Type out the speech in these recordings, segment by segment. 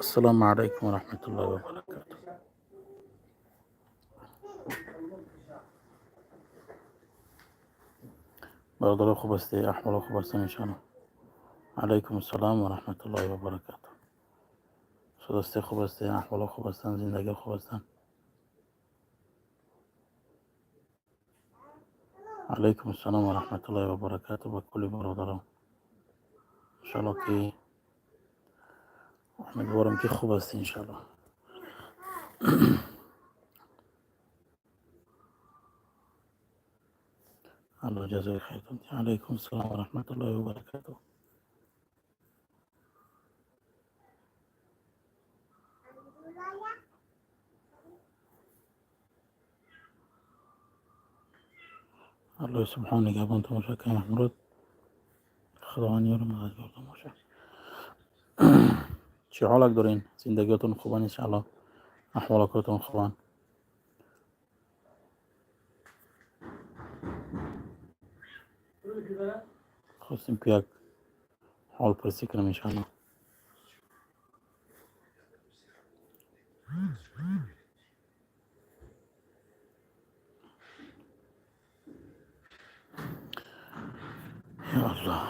السلام عليكم ورحمة الله وبركاته. برضه لو خبزتي أحمل خبزتي إن شاء الله. عليكم السلام ورحمة الله وبركاته. شدستي خبزتي أحمل خبزتان زندگی خبزتان. عليكم السلام ورحمة الله وبركاته بكل برادران إن شاء الله كي أحمد ورم كي خبزتي إن شاء الله. الله جزاك خير. عليكم السلام ورحمة الله وبركاته. الله سبحانه جابون تماشا كي محمود خدوان يورم غاز تماشا چه حالك دارين؟ زندگیتون خوبان إن شاء الله. أحوالكتون خوبان. خواستیم که یک حال پرسی کنم إن شاء الله. يا الله.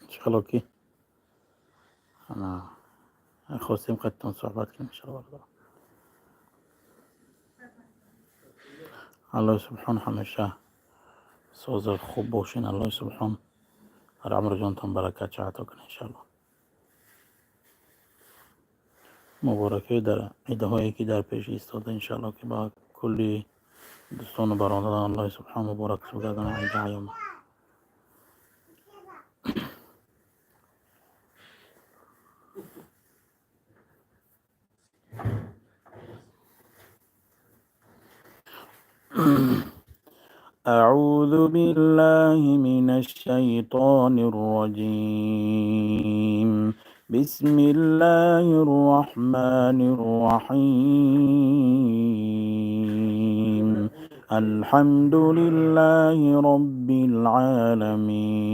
إن شاء الله كي أنا خواستیم خدتون صحبت کنم إن شاء الله. الله سبحانه همیشه سوز خوب باشین. الله سبحانه هر عمر جانتان برکت عطا کنه إن شاء الله. مبارکه در عیده هایی که در پیش ایستاده إن شاء الله که با کلی دوستان و برادران الله سبحانه مبارک سوگردن عیده ایام. أعوذ بالله من الشيطان الرجيم. بسم الله الرحمن الرحيم. الحمد لله رب العالمين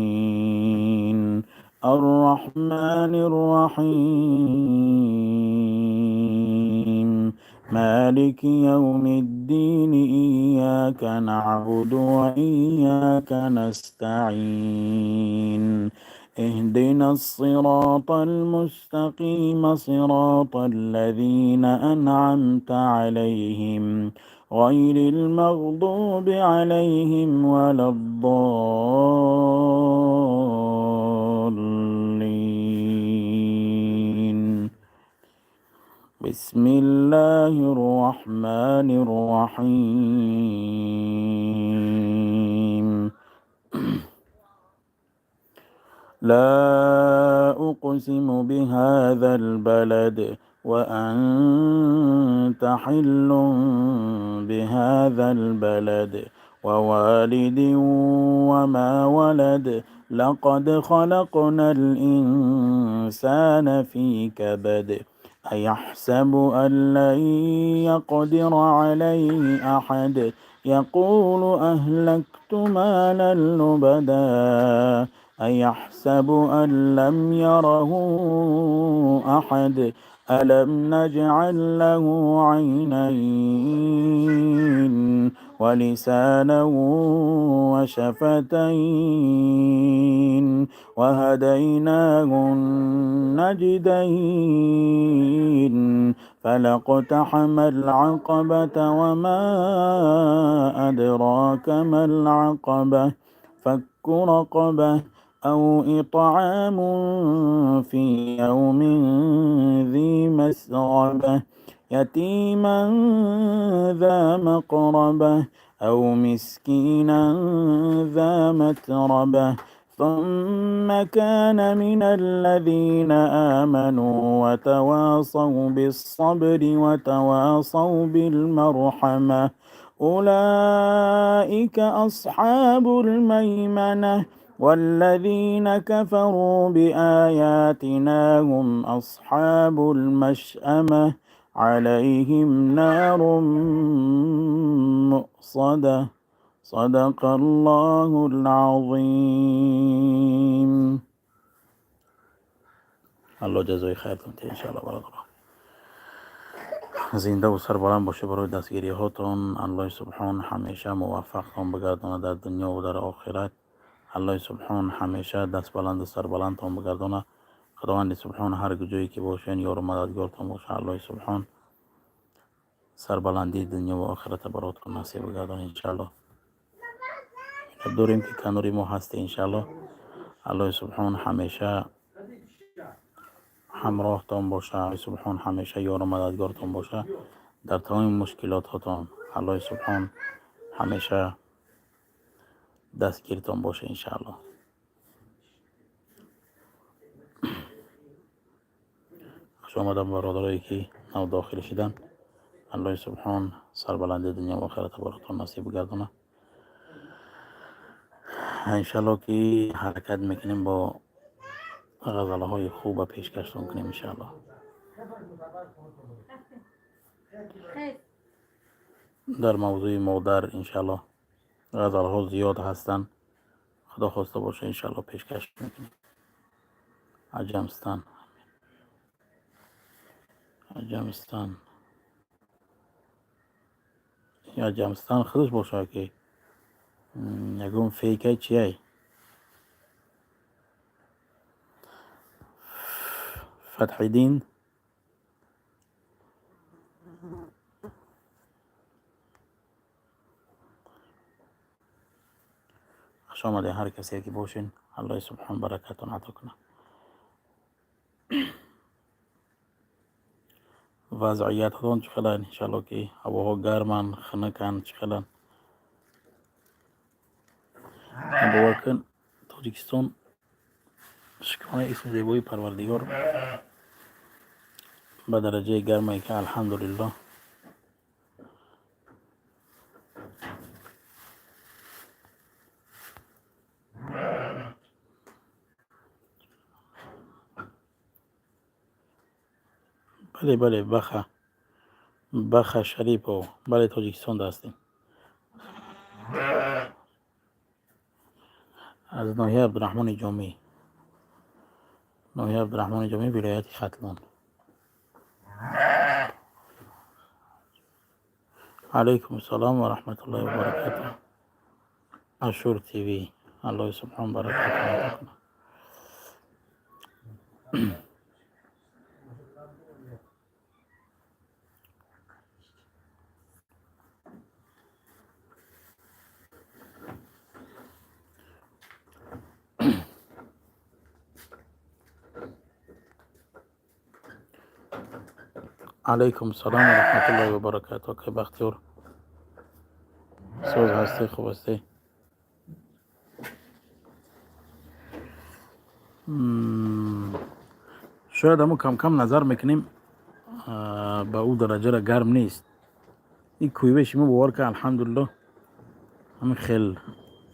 الرحمن الرحيم مالك يوم الدين إياك نعبد وإياك نستعين اهدنا الصراط المستقيم صراط الذين أنعمت عليهم غير المغضوب عليهم ولا الضالين. بسم الله الرحمن الرحيم. لا أقسم بهذا البلد وأنت حل بهذا البلد ووالد وما ولد لقد خلقنا الإنسان في كبد أيحسب أن لن يقدر عليه أحد يقول أهلكت مالا لبدا أيحسب أن لم يره أحد ألم نجعل له عينين ولسانا وشفتين وهديناه النجدين فلاقتحم العقبة وما أدراك ما العقبة فك رقبة أو إطعام في يوم ذي مسغبة يتيما ذا مقربة أو مسكينا ذا متربة ثم كان من الذين آمنوا وتواصوا بالصبر وتواصوا بالمرحمة أولئك أصحاب الميمنة والذين كفروا بآياتنا هم أصحاب المشأمة عليهم نار مؤصدة صدق الله العظيم. الله جزای خیرتون ده انشاءالله برادر. زنده و سربلند باشه برای دستگیری هاتون. الله سبحان همیشه موفقتون بگردونه در دنیا و در آخرت. الله سبحان همیشه دست بلند و سربلندتون بگردونه. خداوند سبحان هر جایی که باشین یار و مددگارتون باشه. الله سبحان سربلندی دنیا و آخرت براتون نصیب بگردونه انشاءالله. دوریم که کناری ما هستی انشاءالله. الله سبحان همیشه همراهتان باشه. الله سبحان همیشه یار و مددگارتان باشه در تمام مشکلاتتان. الله سبحان همیشه دستگیرتان باشه انشاءالله. خوش آمدم برادرایی که نو داخل شدن. الله سبحان سربلند دنیا و آخرت براتون نصیب بگردونه انشاءالله که حرکت میکنیم با غزله های خوب پیشکشتون کنیم انشاءالله. در موضوع مادر انشاءالله غزله ها زیاد هستن. خدا خواسته باشه انشاءالله پیشکش میکنیم. عجمستان یا عجمستان خودش باشه که یکون فیکه چیه فتح دین خوش آمده هر کسی که باشین. الله سبحان برکتون عطا کنه. وضعیت هاتون چقدر انشاءالله که هواها گرمن خنکن چقدر بواکن تاجیکستان شکرانه اسم زیبایی پروردگار به درجه گرمه که الحمدلله بله بخ شریف و بله تاجیکستان دستیم. از ناحیه عبدالرحمن جامی ولایت ختلان. علیکم السلام و رحمت الله و برکاته. اشور تیوی الله سبحان برکاته کنه. علیکم السلام و رحمت الله و برکاته. که بختیار سوز هستی خوب هستی. شاید همون کم نظر میکنیم به او درجه را گرم نیست. این کویبه شما باور که الحمدلله همین خیل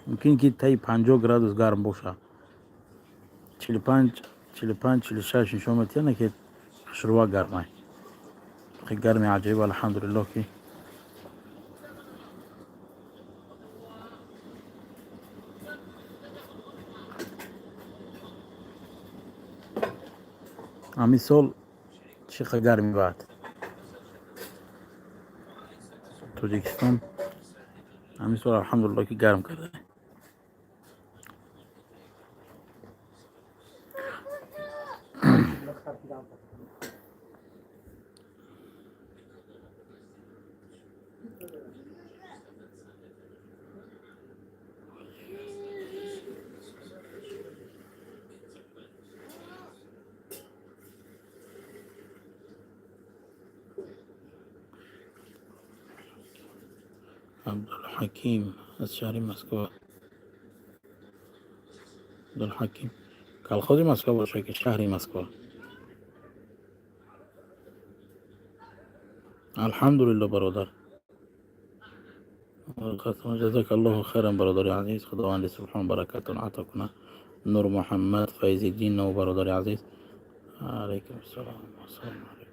ممکن که تایی 50 گرادوس گرم باشه. 45 46 نشون میده نه که شروع گرمه. خیلی گرمی عجیب الحمدلله که همین سال چقدر گرمی بعد تاجیکستان همین سال الحمدلله که گرم کرده. عبدالحکیم از شهر مسکو. عبدالحکیم کلخوزی مسکو باشه که شهری مسکو. الحمدلله برادر. جزاک الله خیرا برادر عزیز. خداوند سبحان برکتون عطا کنه. نور محمد فیض الدین نو برادر عزیز. علیکم السلام و سلام علیکم.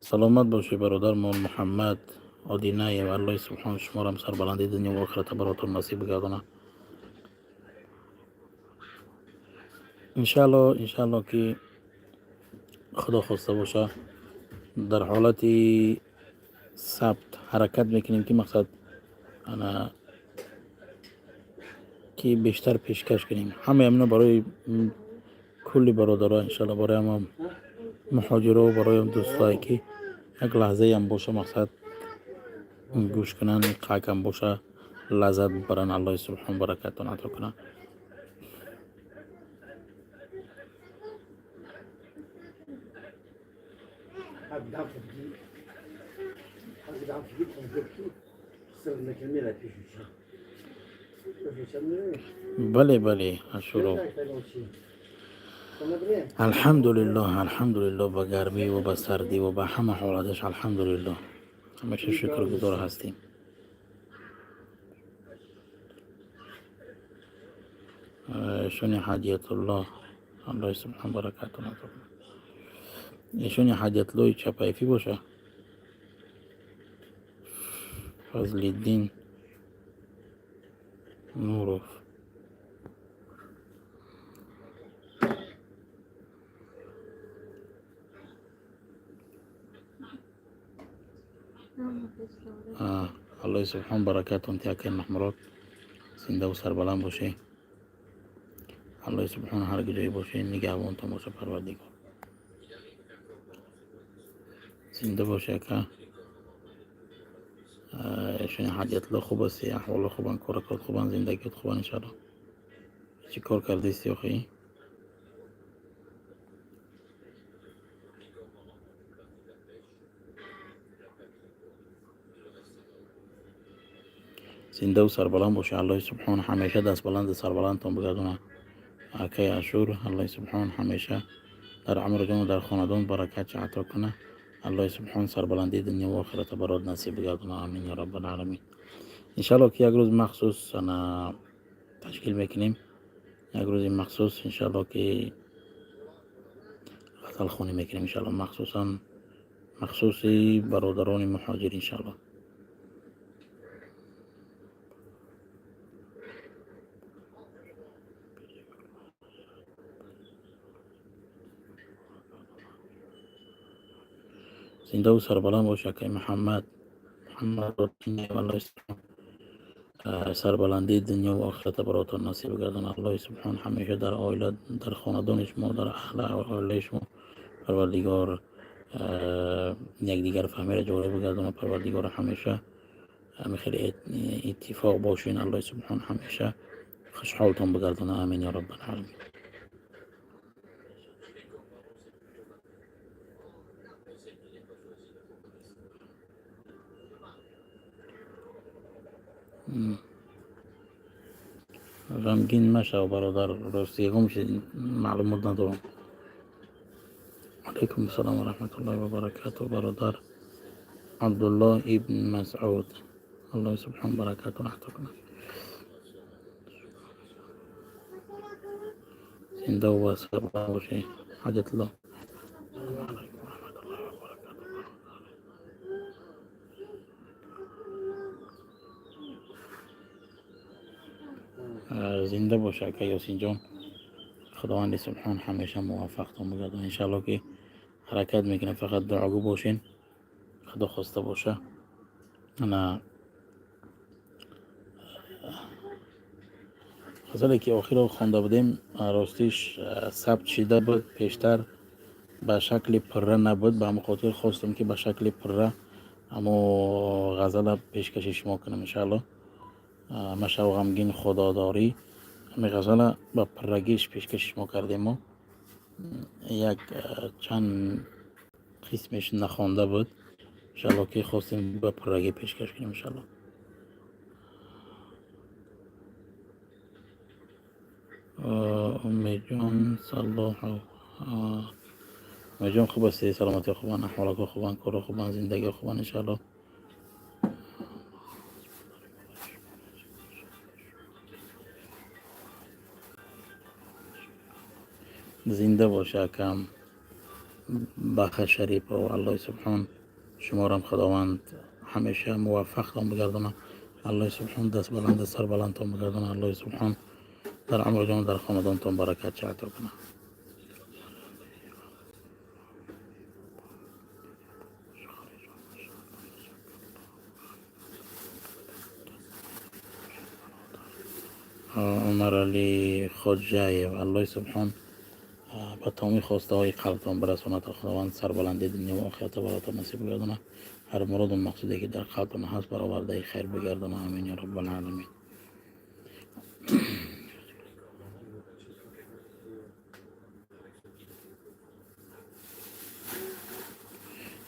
سلامت باشی برادر مول محمد آدینه و الله سبحان شما را هم سربلندی دنیا و آخرت براتون نصیب گردانه. انشالله که خدا خواسته باشه در حالت ثبت حرکت میکنیم که مقصد انا که بیشتر پیشکش کنیم. همه امنا برای کلی برادرها انشالله، برای هم مهاجرها و برای هم دوستایی که یک لحظه هم باشه مقصد گوش کنن، قاک هم باشه لذت برن. الله سبحان برکتون عطا کنه. بله شروع. الحمدلله با گرمی و با سردی و با همه حالاتش الحمدلله همیشه شکر گزار هستیم. ایشون هدیت الله الله سبحان برکتون عطا کنه. ایشون هدیت الله چپایفی باشه. فضل الدین نوروف. الله سبحان برکتون تیاکن محمرات زنده و سربلند باشه. الله سبحان هر جایی باشه نگهبان تو باشه پروردگار. زنده باشه که ایشون هدیت الله خوب است، احوال خوبن، کارکات خوبن، زندگیت خوبن انشاءالله. چی کار کرده استی آخی؟ زنده و سربلند باشه. الله سبحان همیشه دست بلند سربلندتون بگردونه. اکی عاشور الله سبحان همیشه در عمر جان و در خاندان برکت عطا کنه. الله سبحان سربلندی دنیا و آخرت برات نصیب بگردونه. آمین یا رب العالمین. انشالله که یک روز مخصوص انا تشکیل میکنیم، یک روز مخصوص انشالله که غزل خونی میکنیم انشالله، مخصوصی برادران مهاجر انشالله. زنده و سربلند باشه که محمد الله سربلندی دنیا و آخرت براتون نصیب گردن. الله سبحان همیشه در عائله، در خاندان شما، در اهل عائله شما پروردگار یک دیگر فهمی جوری بگردن. پروردگار همیشه خیلی اتفاق باشین. الله سبحان همیشه خوشحالتون بگردن. آمین یا رب العالمین. غمگین مشو برادر، راستیگم معلومات ندارم. علیکم السلام و رحمت الله و برکاته برادر عبدالله ابن مسعود. الله سبحان برکاته عطا کنه. زنده و سربلند باشه. حاجت الله. زنده باشه که یاسین جان. خداوند سبحان همیشه موفقتون بگردن. انشالله که حرکت میکنه، فقط دعاگو باشین. خدا خواسته باشه انا غزلی که آخر رو خوانده بودیم راستیش ثبت شده بود، پیشتر به شکل پره نبود، به همون خاطر خواستم که به شکل پره اما غزل پیشکش شما کنم انشالله. مشو غمگین خداداری همین غزل با پرگیش پیشکشش ما کردیم ما یک چند قسمش نخوانده بود انشالله که خواستیم با پرگی پیشکش کنیم انشالله. امی جان صلاح امی جان خوب هستی؟ سلامتی خوبان، احوالک خوبان، کار خوبان، زندگی خوبان انشالله. زنده باشه کم بخش شریف و الله سبحان شما را خداوند همیشه موفق تان بگردانه. الله سبحان دست بلند سر بلند تان بگردانه. الله سبحان در عمر جان در خاندان تان برکت چه عطا کنه. عمر علی خواجه الله سبحان با تمامی خواسته های قلبتان برسانه تا خداوند سر بلندی دنیا و آخرت براتان نصیب بگردانه. هر مراد و مقصودی که در قلبتان هست برآورده خیر بگردانه. آمین یا رب العالمین.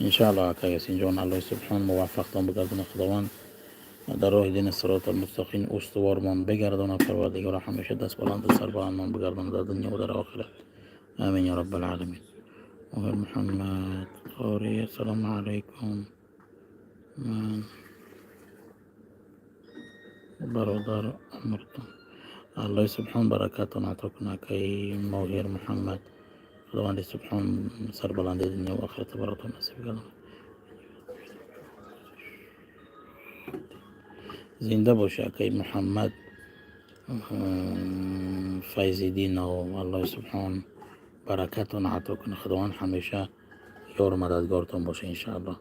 انشاءالله اکا یاسین جان الله سبحان موفق تان بگردانه. خداوند در راه دین صراط المستقیم استوارمان بگردانه. پروردگار همیشه دست بلند سر بلندمان بگردانه در دنیا و در آخرت. آمین یا رب العالمین. محمد قاری السلام علیکم. من برادر امرتان الله سبحان برکاتون عطا کنه که ماهر محمد خداوند سبحان سر بلند دنیا و آخرت براتون نصیب کنه. زنده باشه که محمد فیض‌الدین و الله سبحان برکاتون عطا کنه. خداوند همیشه یار و مددگارتون باشه انشاءالله.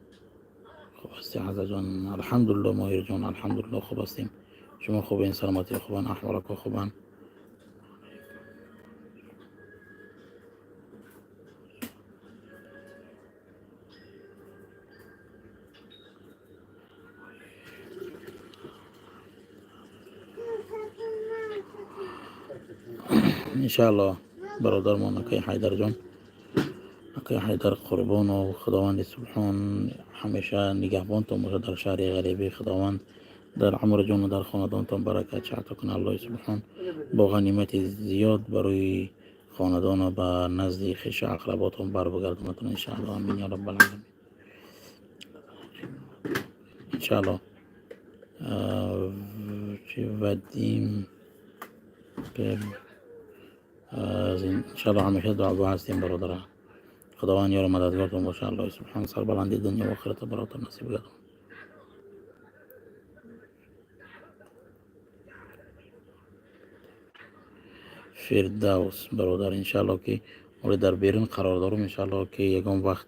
خوب هستی عزیز جان؟ الحمدلله ماهر جان الحمدلله خوب هستیم. شما خوبین؟ سلامتی خوبان؟ احوالک خوبان؟ انشاءالله برادرمان اکای حیدر جان اکای حیدر قربان و خداوند سبحان همیشه نگهبانتان باشه در شهر غریبی. خداوند در عمر جان و در خاندانتان برکت چه عطا کنه. الله سبحان با غنیمت زیاد برای خاندان و به نزد خویش اقرباتان بر بگردانتون انشاءالله. آمین یا رب العالمین. انشاءالله ودیم انشاءالله همیشه دعاگو هستیم برادر. خداوند یار و مددگارتون باشه. الله سبحان سر بلندی دنیا و آخرت براتون نصیب گردون. فردوس برادر انشاءالله که ما در بیرون قرار دارم انشاءالله که یکم وقت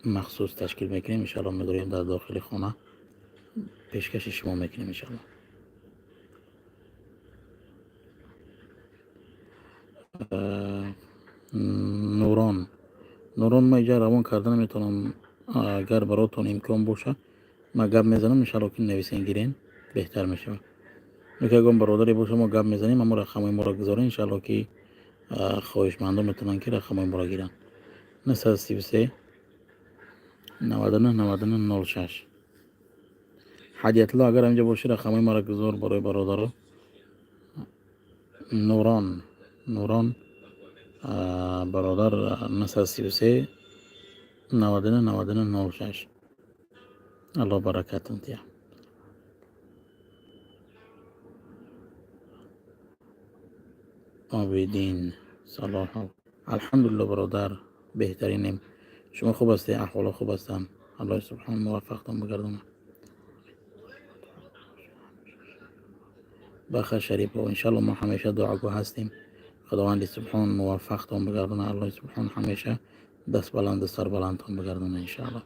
مخصوص تشکیل میکنیم انشاءالله میداریم در داخل خانه پیشکش شما میکنیم انشاءالله. نوران ما اینجا روان کردن نمیتونم. اگر براتون امکان باشه ما گپ میزنم انشاءالله که نویسین گیرین بهتر میشه. اگر برادری باشه ما گپ میزنیم اما رقم ما را گذارین انشاءالله که خواهشمندان میتونن که رقم ما را گیرن. 933 99 99 06 حدیت الله اگر اینجا باشه رقم ما را گذار برای برادر نوران برادر 933 99 99 06 الله برکتون تیا. آبیدین صلاح الحمدلله برادر بهترینیم. شما خوب هستی؟ احوال خوب هستن؟ الله سبحان موفقتان بگردونه. بخش شریف و انشالله ما همیشه دعاگو هستیم. خداوند سبحان موفقتان بگردونه. الله سبحان همیشه دست بلند سر بلندتان بگردونه انشالله.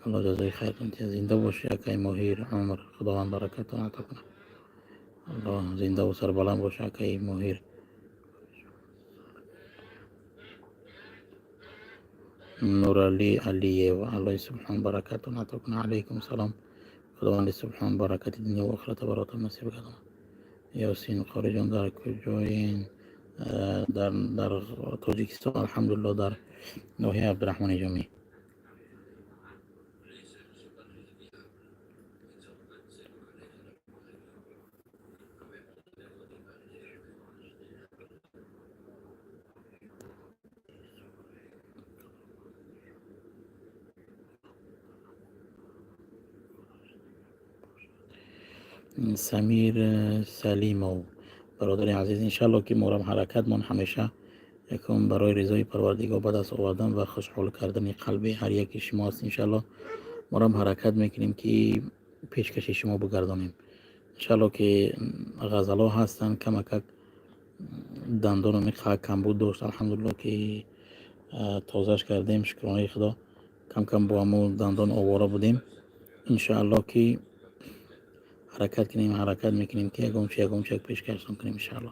الله جزای خیرتون تیا. زنده باشی اکای ماهر عمر خداوند برکتان عطا کنه. الله زنده و سر بلند باشه اکای ماهر. نورعلی علیه و الله سبحان برکتون عطا کنه. علیکم سلام. خداوند سبحان برکت دنیا و آخرت براتون نصیب کنه یاسین قاری جان در کجایین؟ در تاجیکستان الحمدلله، در ناحیه عبدالرحمن جامی. سمیر سلیمو برادر عزیز، انشالله که مورم حرکت من همیشه یکم برای رضای پروردگار به دست آوردن و خوشحال کردن قلب هر یک شما است. انشالله مورم حرکت میکنیم که پیشکش شما بگردانیم. انشالله که غزلا هستن کمک دندان میخواه کمبود داشت، الحمدلله که تازهش کردیم، شکرانه خدا. کم کم با همون دندان آواره بودیم، انشالله که حرکت میکنیم که یکم چه پیشکش کنیم انشالله.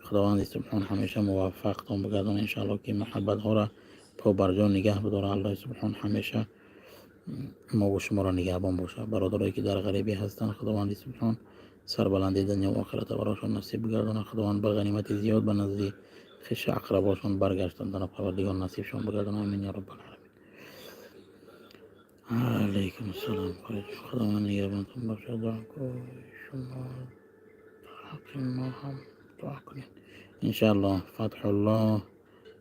خداوند سبحان همیشه موفق تان بگردان، انشالله که محبت ها را پا بر جا نگه بداره. الله سبحان همیشه ما و شما را نگهبان باشه. برادرایی که در غریبی هستن، خداوند سبحان سربلندی دنیا و آخرت براشون نصیب بگردانه. خداوند به غنیمت زیاد به نزد خویش اقرباشون برگشتن پروردگار نصیبشون بگردانه. آمین یا رب العالمین. علیکم السلام. خداوند نگهبانتون باشه. دعا کن شما حق ما هم دعا کنید انشالله. فتح الله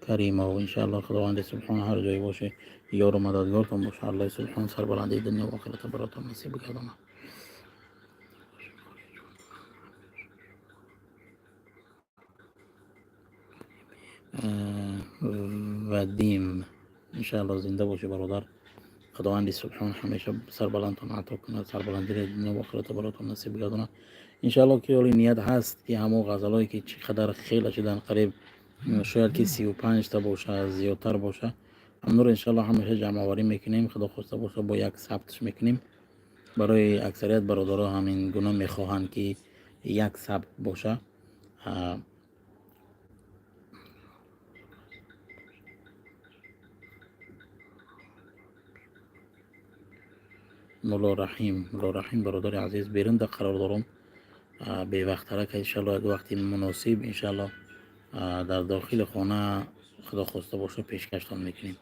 کریمه و انشالله خداوند سبحان هر جایی باشه یار و مددگارتون باشه. الله سبحان سربلندی دنیا و آخرت براتون نصیب بگردانه. ودیم انشالله زنده باشه برادر. خداوند سبحان همیشه سربلندتون عطا کنه، سربلندی دنیا و آخرت براتون نصیب بگردانه. انشالله که اولی نیت هست که همو غزلایی که چقدر خیلی شدن، قریب شاید که 35 تا باشه، زیادتر باشه، هم نور انشالله همیشه جمع آوری میکنیم. خدا خواسته باشه با یک ثبتش میکنیم. برای اکثریت برادرها همین گناه میخواهند که یک ثبت باشه. مولا رحیم برادر عزیز، بیرنده قرار دارم به وقت ترک انشالله وقتی مناسب انشالله در داخل خانه خدا خواسته باشه پیشکشتان میکنیم،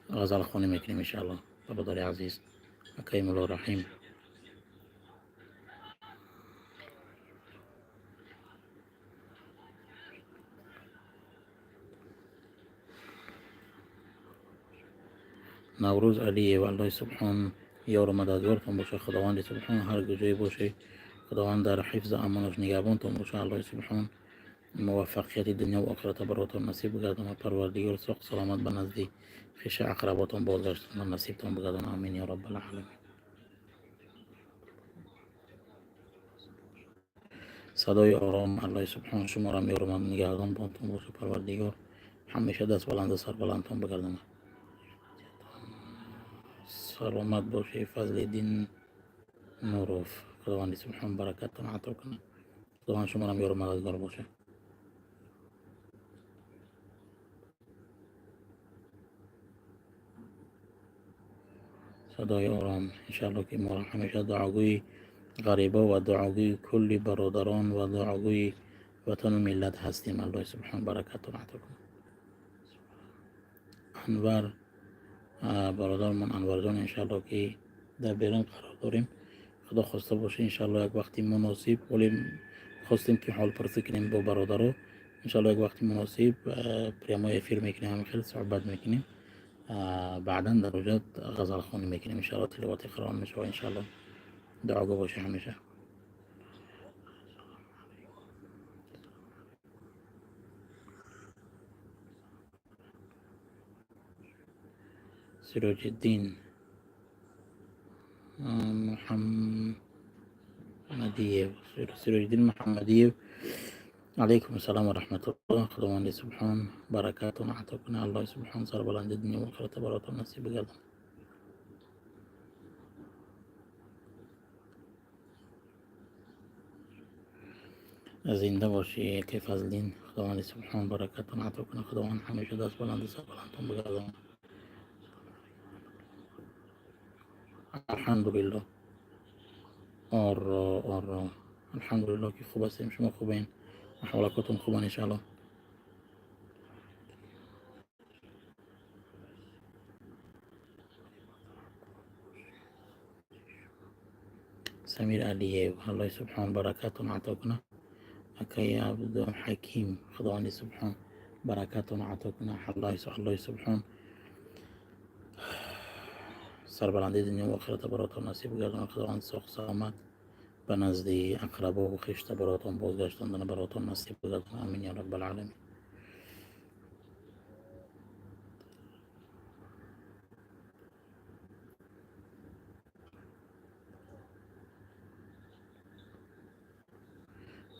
غزل خانه میکنیم انشالله. برادر عزیز اکای مولا رحیم. نوروز علیه و الله سبحان یار و مددگارتان باشه. خداوند سبحان هر کجای باشه خداوند در حفظ امانش نگهبانتان باشه. الله سبحان موفقیت دنیا و آخرت براتون نصیب بگردانه. پروردگار ساق سلامت به نزد خویش اقرباتون بازگشتن نصیبتان بگردانه. آمین یا رب العالمین. صدای آرام الله سبحان شما را یار و نگهبان بانتون باشه. پروردگار همیشه دست بلند سر بلندتان بگردانه. سلامت باشه. فضل دین نوروف خداوند سبحان برکتتان عطا کنه. خداوند شما را یار و مددگار باشه. صدای آرام انشالله که ما همیشه دعاگوی غریبا و دعاگوی کل برادران و دعاگوی وطن و ملت هستیم. الله سبحان برکتتان عطا کنه. انور برادر من انور جان انشالله که در بیرون قرار داریم، خدا خواسته باشه انشالله یک وقتی مناسب، ولی خواستیم که حال پرسی کنیم با برادرها. انشالله یک وقتی مناسب پریامای افیر میکنیم، همین خیلی صحبت میکنیم، بعدا در وجود غزل خانی میکنیم انشالله. تلاوت قرآن میشه انشالله. دعاگو باشه همیشه. سراج الدین محمدیه، سراج الدین محمدیه، علیکم السلام و رحمت الله. خداوند سبحان برکاتون عطا کنه. الله سبحان سربلند دنیا و آخرت براتون نصیب بگردن. زنده باشی که فضلین. خداوند سبحان برکاتون عطا کنه. خداوند همیشه دست بلند سربلندتون بگردن. الحمدلله. آره الحمدلله که خوب هستیم. شما خوبین؟ احوالکاتون خوبن انشاءالله؟ سمير علي الله سبحان بركاتنا عطاكنا أكي عبد حكيم خضواني سبحان بركاتنا عطاكنا الله سبحان سر بلندی دنیا و آخرت براتون نصیب گردن. خداوند ساخت سلامت به نزد اقربا و خویشت براتون بازگشتاندن براتون نصیب گردن. آمین یا رب العالمین.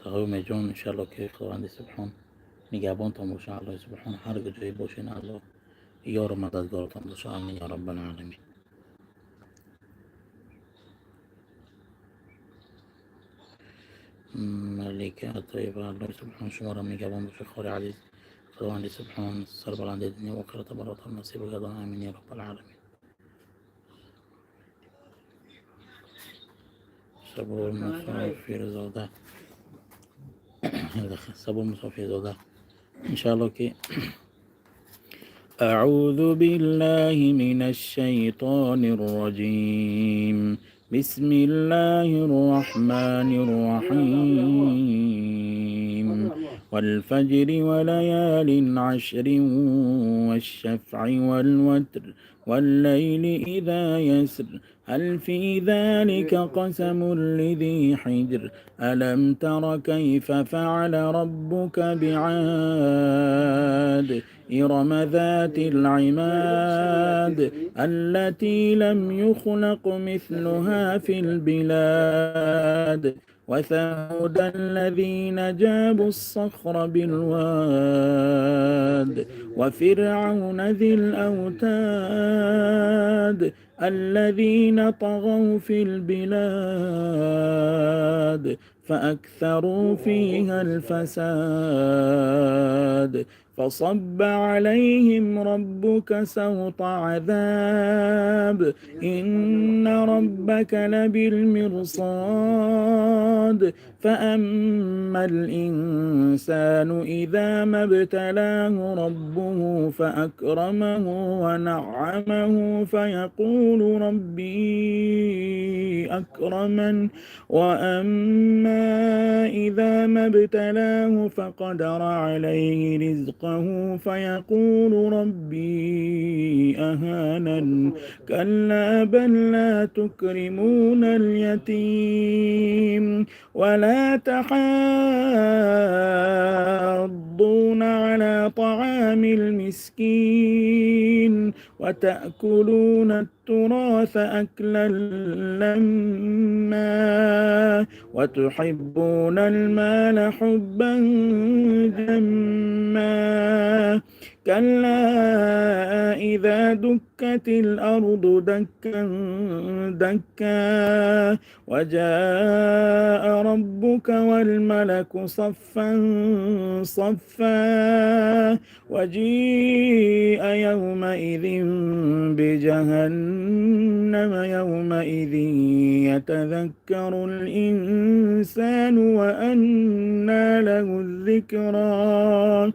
تقویم جان انشالله که خداوند سبحان نگهبانتان باشه. الله سبحان هر جایی باشین الله یار و مددگارتان باشه. آمین یا رب العالمین. ملکه طیبه الله سبحان شما را نگهبان باشه. خار عزیز خداوند سبحان سر بلند دنیا و آخرت براتون نصیب گردن. آمین یا رب العالمین. صبور مسافر زاده صبور مسافر زاده انشاءالله که أعوذ بالله من الشيطان الرجيم. بسم الله الرحمن الرحيم. والفجر وليال عشر والشفع والوتر والليل إذا يسر هل في ذلك قسم لذي حجر ألم تر كيف فعل ربك بعاد إرم ذات العماد التي لم يخلق مثلها في البلاد وثمود الذين جابوا الصخر بالواد وفرعون ذي الأوتاد الذين طغوا في البلاد فأكثروا فيها الفساد فصب عليهم ربك سوط عذاب إن ربك لبالمرصاد فأما الإنسان إذا ما ابتلاه ربه فأكرمه ونعمه فيقول ربي أكرمن وأما إذا ما ابتلاه فقدر عليه رزقه فيقول ربي أهانن كلا بل لا تكرمون اليتيم ولا تحاضون على طعام المسكين وتأكلون التراث أكلا لما وتحبون المال حبا جما كلا إذا دكت الأرض دكا دكا وجاء ربك والملك صفا صفا وجيء يومئذ بجهنم يومئذ يتذكر الإنسان وأنى له الذكرى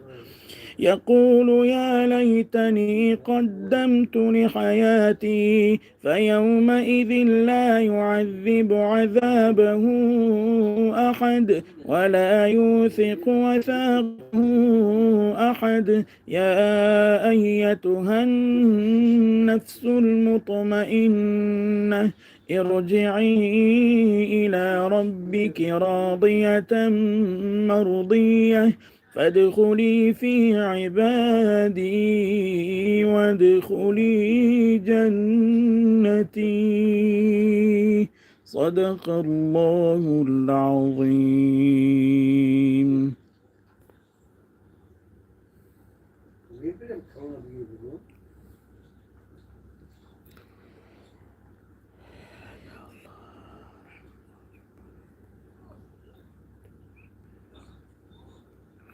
يقول يا ليتني قدمت لحياتي فيومئذ لا يعذب عذابه أحد ولا يوثق وثاقه أحد يا أيتها النفس المطمئنة ارجعي إلى ربك راضية مرضية فادخلي في عبادي وادخلي جنتي صدق الله العظيم.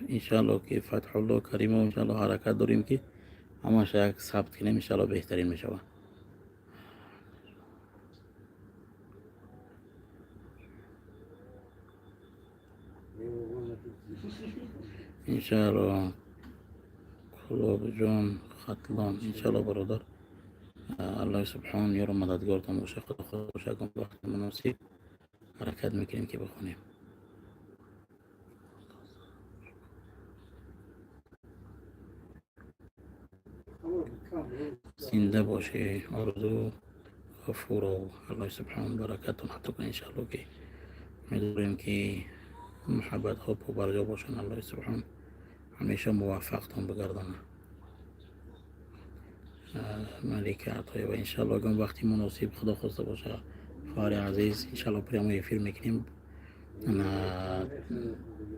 انشاءالله که فتح الله کریمه و انشاءالله حرکت داریم که همش یک ثبت کنیم انشاءالله بهترین میشه. انشالله قلوب جان ختلان انشالله برادر. الله سبحان یارو مددگارتان باشه. خدا خدا باشه. کن وقت مناسب حرکت میکنیم که بخونیم. زنده باشه آرزو غفور و الله سبحان برکتون حتی کنه انشالله که میدونیم که محبت ها پا برجا باشن. الله سبحان همیشه موفقتان بگردانه. ملک عطایه و انشالله اگر وقتی مناسب خدا خواسته باشه خواهر عزیز انشالله پریما یه فیلم میکنیم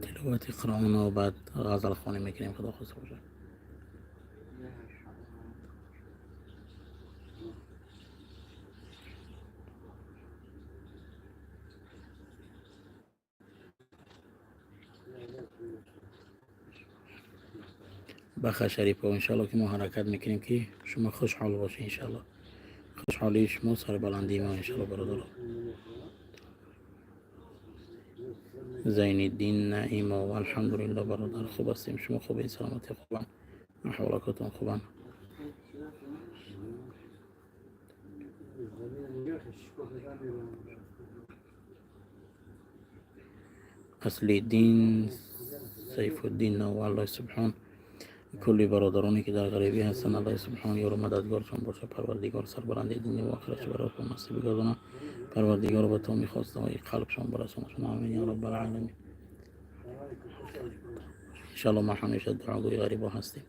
تلاوت قرآن و بعد غزل خوانی میکنیم خدا خواسته باشه. بخش شریف و انشالله که ما حرکت میکنیم که شما خوشحال باشه. انشالله خوشحالی شما سر بلندی ما انشالله برادر. زین الدین نعیم و الحمدلله برادر خوب هستیم. شما خوبین؟ سلامتی خوبن؟ احوالاتتون خوبن؟ اصل الدین سیف الدین و الله سبحان کلی برادرانی که در غریبی هستن الله سبحان یارو مددگارشان باشه. پروردگار سربلندی دنیا و آخرت براتون نصیب گردانه. پروردگار با تو میخواسته های قلبشان برسونشون. آمین یا رب العالمین. انشالله ما همیشه دعاگوی غریبا هستیم.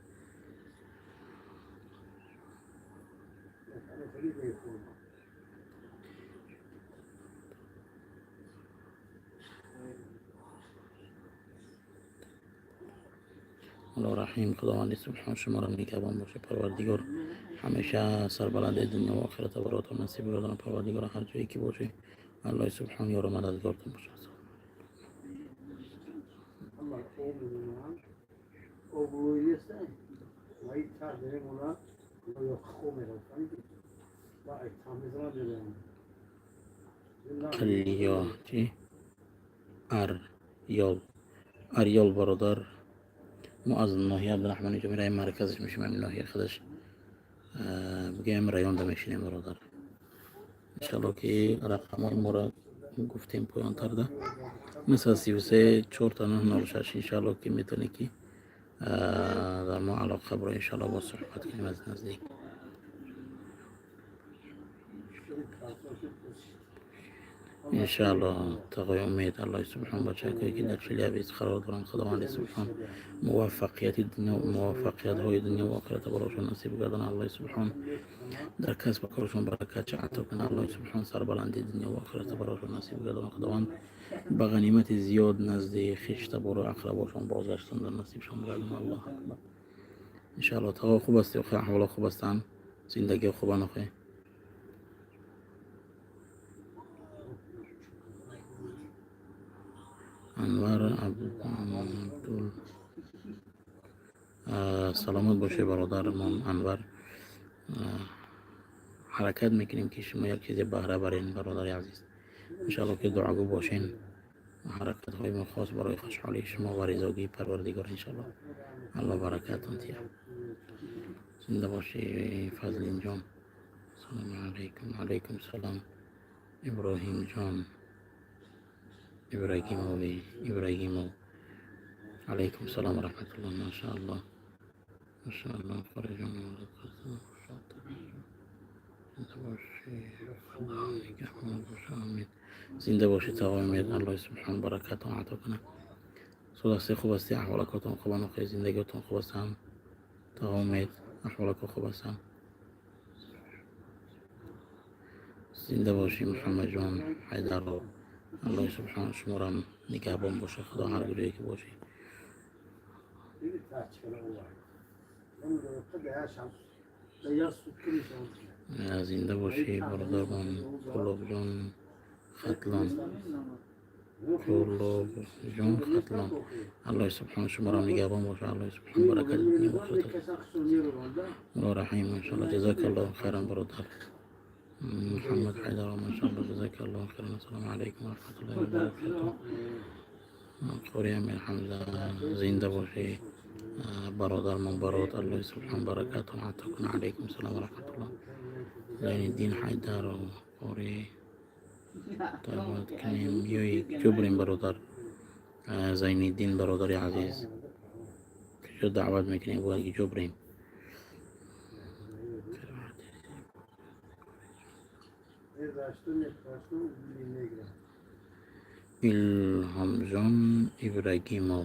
الله رحیم خداوند سبحان شما را نگهبان باشه. پروردگار همیشه سربلند دنیا و آخرت براتون نصیب گردانه. پروردگار هر جایی که باشه الله سبحان یارو مددگارتون باشه. قلیا چی؟ اریال برادر ما از ناحیه عبدالرحمن جمیره مرکزش میشیم. همین ناحیه خودش بگیم رایان ده میشینیم برادر. انشالله که رقم های ما را گفتیم پایان ترده مثل 33 4 تا 996 انشالله که میتونی که در ما علاقه برای انشالله با صحبت کنیم از نزدیک. انشالله تقوی امید الله سبحان بچه که در فیلیابیز قرار دارن خداوند سبحان موفقیت های دنیا و آخرت براشون نصیب گردن. الله سبحان در کسب کارشون برکت چه عطا کنه. الله سبحان سربلندی دنیا و آخرت براشون نصیب گردن. خداوند به غنیمت زیاد نزد خویش تبار و اقرباشون بازگشتن در نصیبشون گردن. الله اکبر. انشالله تقوی خوب است و احوال خوب هستن. زندگی خوب نخواهی. انور عبدال سلامت باشه برادرمان انور. حرکت میکنیم که شما یک چیز بهره برین برادر عزیز. انشاءالله که دعاگو باشین. حرکت های ما خاص برای خوشحالی شما و رضاگی پروردگار انشاءالله. الله برکتون تیه. زنده باشی فضلین جان. سلام علیکم. علیکم سلام ابراهیم جان. ابراهیم علیکم سلام ورحمت الله. ماشاءالله ماشاءالله خارج زنده باشی تقوی امید. الله سبحان برکت عطا کنه. صداستی خوب هستی؟ احوالکاتون خوبن و خیلی زندگیتون خوب هستن؟ تقوی امید احوالکات خوب هستن؟ زنده باشی محمد جان حیدر رو الله سبحان شما را نگهبان باشه. خدا هر گروهی که باشی. زنده باشی برادران قلوب جان ختلان. الله سبحان شما را نگهبان باشه. الله سبحان برکت دنیا و آخرت. الله رحیم انشاءالله. جزاک الله خیرا برادر محمد حیدر. ماشاءالله جزاک الله خیرا. السلام علیکم و رحمت الله و برکاته. قوری امیر حمزه زنده باشی. برادر من برات الله سبحان برکاتون عطاکن علیکم سلام و رحمت الله زین الدین حیدر و قوری دعوت کنیم یک جبرین برادر زین الدین برادر عزیز که دعوت میکنیم باید جبرین ایلهام جان ابراهیمو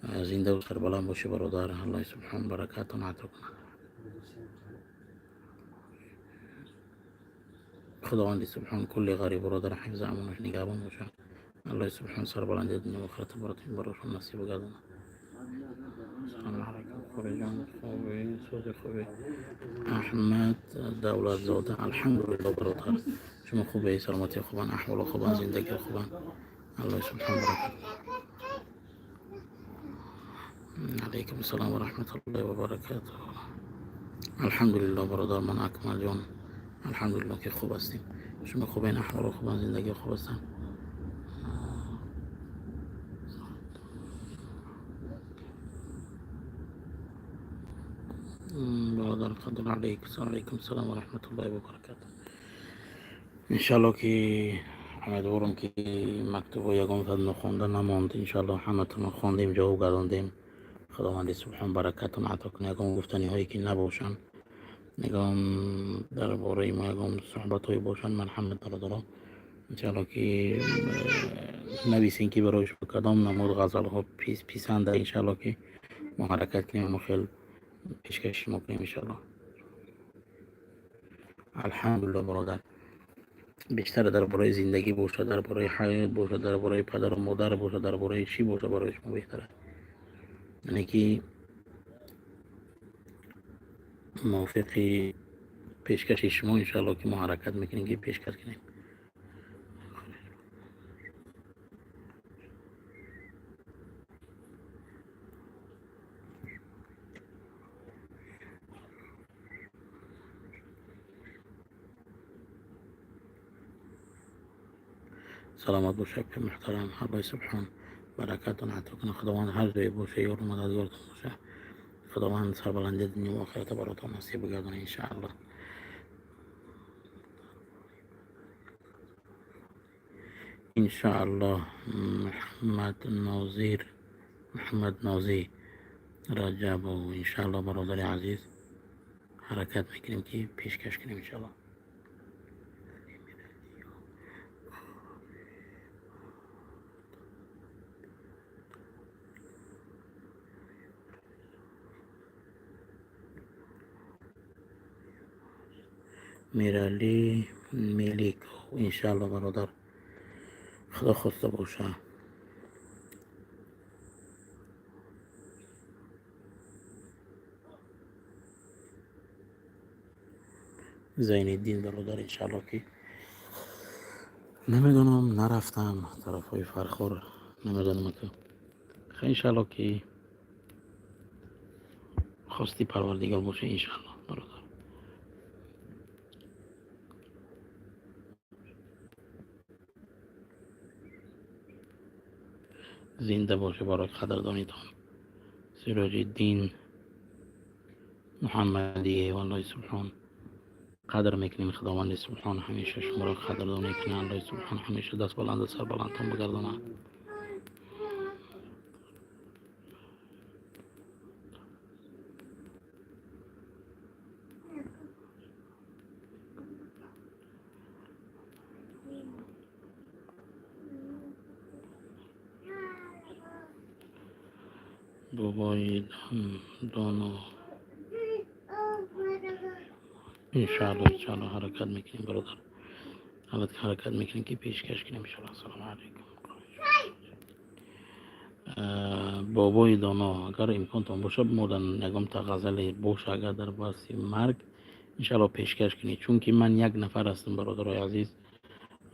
زنده و سربلند باشه برادر الله سبحان برکاتون عطاکن خداوند سبحان كل غریب برادر حفظ امانش نگهبان باشه الله سبحان سربلند دنیا و آخرت براتون براشون نصیب گردونه سلام علیکم خوبی جان خوبی صوت خوبی احمد دولت زاده الحمدلله برادر شما خوبی سلامتی خوبان احوال خوبان زندگی خوبان الله سبحان برکات علیکم السلام و رحمت الله و برکاته الحمدلله برادر من اکمل جان الحمدلله که خوب هستیم شما خوبین احوال خوبان زندگی خوب هستن برادر قدر علیکم السلام و رحمت الله و برکاته انشالله که امیدوارم که مکتوب یگان فد نخونده نماند انشالله همه تون خوندیم جواب گرداندیم خداوند سبحان برکتون عطا کنه یگان گفتنی هایی که نباشن یگان درباره ما یگان صحبت هایی باشن مرحمت برادران انشالله که نویسین که برایش بکدام نمود غزل ها پیسنده انشالله که ما حرکت کنیم و خیلی پیشکش میکنیم انشالله الحمدلله برادر بیشتر درباره زندگی باشه درباره حیات باشه درباره پدر و مادر باشه درباره چی باشه برای شما بهتره یعنی که موافقی پیشکش شما انشالله که ما حرکت میکنیم که پیشکش کنیم سلامت باشه که محترم الله سبحان برکاتون عطا کنه خداوند هر جای باشه یار مددگارتون باشه خداوند سربلندی دنیا و آخرت براتون نصیب بگردونه انشاءالله انشاءالله محمد ناظر رجب و انشاءالله برادر عزیز حرکت میکنیم که پیشکش کنیم انشاءالله میرالی میلیک انشاءالله برادر خدا خواسته باشه زین الدین برادر انشاءالله که نمیدونم نرفتم طرف های فرخور نمیدونم که خیلی انشاءالله که خواستی پروردگار باشه انشاءالله برادر زنده باشه برای قدردانیتان سراج الدین محمدی والله سبحان قدر میکنیم خداوند سبحان همیشه شما را قدردانی کنه الله سبحان همیشه دست بلند سر بلندتان بگردانه بابای دانو انشاءالله حرکت میکنیم برادر البته حرکت میکنیم که پیشکش کنیم انشاءالله سلام علیکم بابای دانا اگر امکانتان باشه مودن نگم تا غزل باشه اگر در باسی مرگ انشاءالله پیشکش کنید چون که من یک نفر هستم برادرای عزیز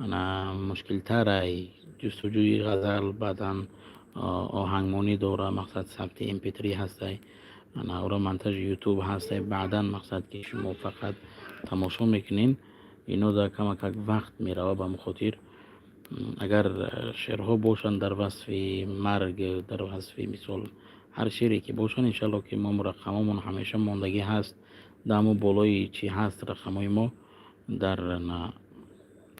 انا مشکل تره جستجوی غزل بعدا آهنگمانی داره مقصد ثبت MP3 هسته انا اورا منتج یوتیوب هسته بعدا مقصد که شما فقط تماشا میکنین اینو در کمک وقت میروه به مخاطر اگر شعرها باشن در وصف مرگ در وصف مثال هر شعری که باشن انشالله که ما رقممون همیشه ماندگی هست دامو بالای چی هست رقمای ما در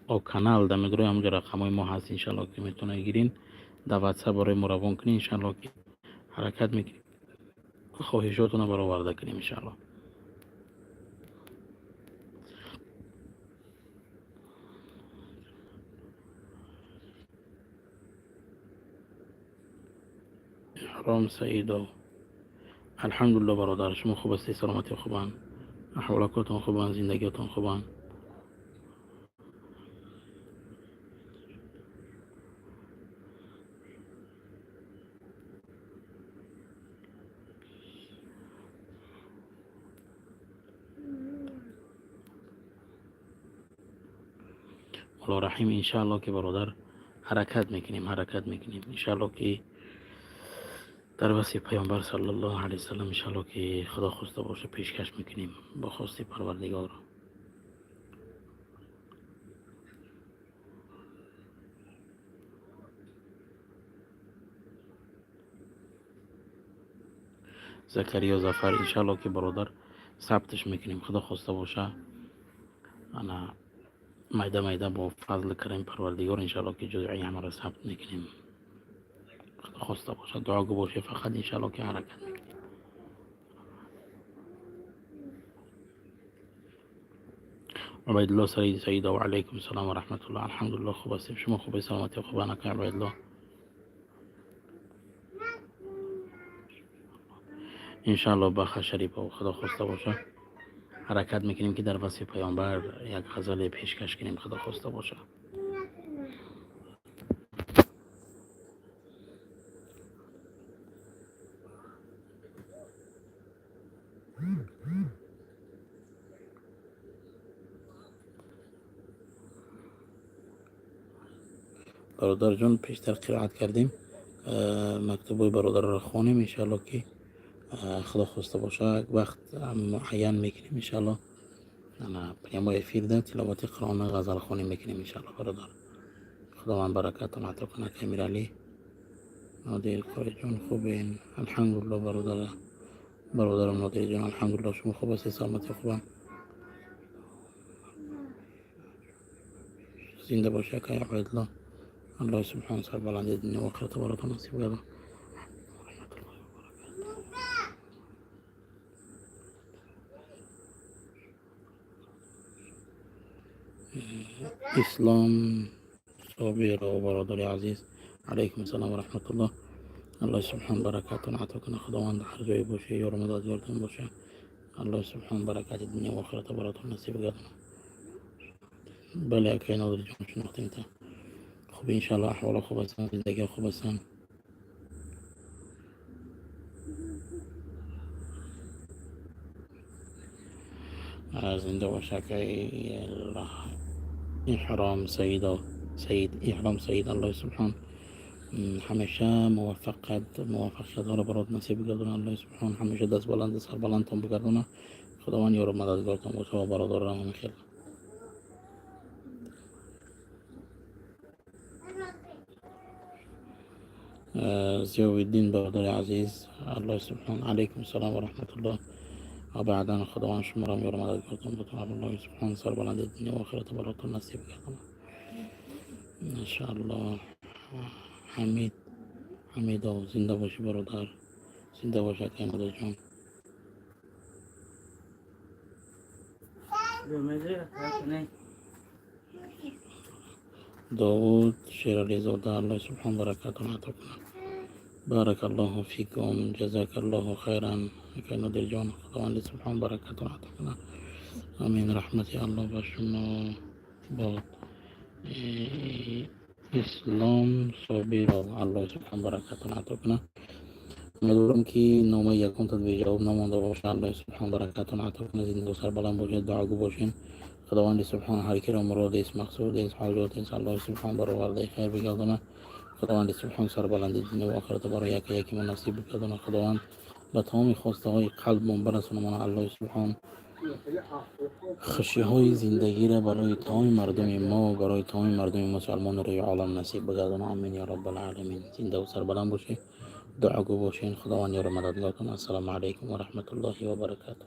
او کانال در مدروی همونجا رقمای ما هست انشالله که میتونه گیرین در واتساپ برای ما روان کنین انشالله که حرکت میکنیم خواهشاتون رو برآورده کنیم انشالله. احرام سعید و الحمدلله برادر شما خوب هستی؟ سلامتی خوبان؟ احوالکاتون خوبان؟ زندگیتون خوبان؟ مولا رحیم انشالله که برادر حرکت میکنیم انشالله که در وصی پیامبر صلی الله علیه وسلم انشالله که خدا خواسته باشه پیشکش میکنیم با خواست پروردگار. زکریا ظفر انشالله که برادر ثبتش میکنیم خدا خواسته باشه انا میده با فضل کریم پروردگار انشالله که جزئی همه را ثبت میکنیم خدا خواسته باشه دعا گو باشه فقط انشالله که حرکت میکنیم. عبید الله سعید و علیکم السلام و رحمت الله. الحمدلله خوب هستیم شما خوبی؟ سلامتی خوبانه که عبید الله انشالله بخش شریف و خدا خواسته باشه حرکت میکنیم که در وصف پیامبر یک غزل پیشکش کنیم خدا خواسته باشه. برادر جان پیشتر قرائت کردیم مکتوب برادر را خوانیم انشالله که خدا خواسته باشه وقت معین میکنیم انشالله انا پیامبر افیر ده تلاوت قرآن غزل خوانیم میکنیم انشالله برادر خداوند برکتون عطا کنه که امیرعلی نادر قای جان خوبین؟ الحمدلله برادرم نادر جان الحمدلله شما خوب هستی؟ سلامتی خوبم؟ زنده باشه که عبدالله الله سبحانه سر بلند دنیا و آخرت براتون نصیب کنه. اسلام صابر و برادر عزیز علیکم السلام و رحمت الله. الله سبحانه برکاتون عطا کنه خداوند هر جای باشه یار مددگارتون باشه الله سبحانه برکات دنیا و آخرت براتون نصیب کنه. بله اکی نادر جان شناختیم تا خوب انشالله احوال خوب هستن زندگی خوب هستن زنده باشه که احرام سعید احرام سعید الله سبحانه همیشه موفقیت ها رو برات نصیب گردونه الله سبحانه همیشه دست بلند سر بلند تون بگردونه خداوند یار مددگارتون باشه و برادران خیلی. ضیاء الدین برادر عزیز الله سبحانه علیکم السلام و رحمت الله و بعدا خداوند شما را یار مددگارتون باشه الله سبحانه سر بلند دنیا و آخرت براتون نصیب گردونه ان شاء الله. حمید زنده باشی برادر زنده باشه که مادر جان. داود شیرالی زاده الله سبحانه برکاتون عطا کنه بارک الله فیکم جزاک الله خیرا که مادر جان خداوند سبحانه برکاتون عطا کنه آمین. رحمت الله با شما باد. اسلام صابر الله سبحانه برکاتون عطا کنه. امیدوارم که نامه یکانتون به جواب نمانده باشه الله سبحانه برکاتون عطا کنه زنده و سربلند باشید دعا گو باشین خداوند سبحانه هر کی را مراد است مقصود است حاجات است الله سبحانه برآورده خیر بگردونه خداوند سبحانه سربلند دنیا و آخرت برای یکی من نصیب بگردونه خداوند به تمام خواسته های قلب من برسونه من الله سبحانه خشی های زندگی را برای تمام مردم ما و برای تمام مردم مسلمان روی عالم نصیب بگردونه آمین یا رب العالمین. زنده و سربلند باشید دعا گو باشین. خداوند یار مددگار کنه. السلام علیکم و رحمت الله و برکاته.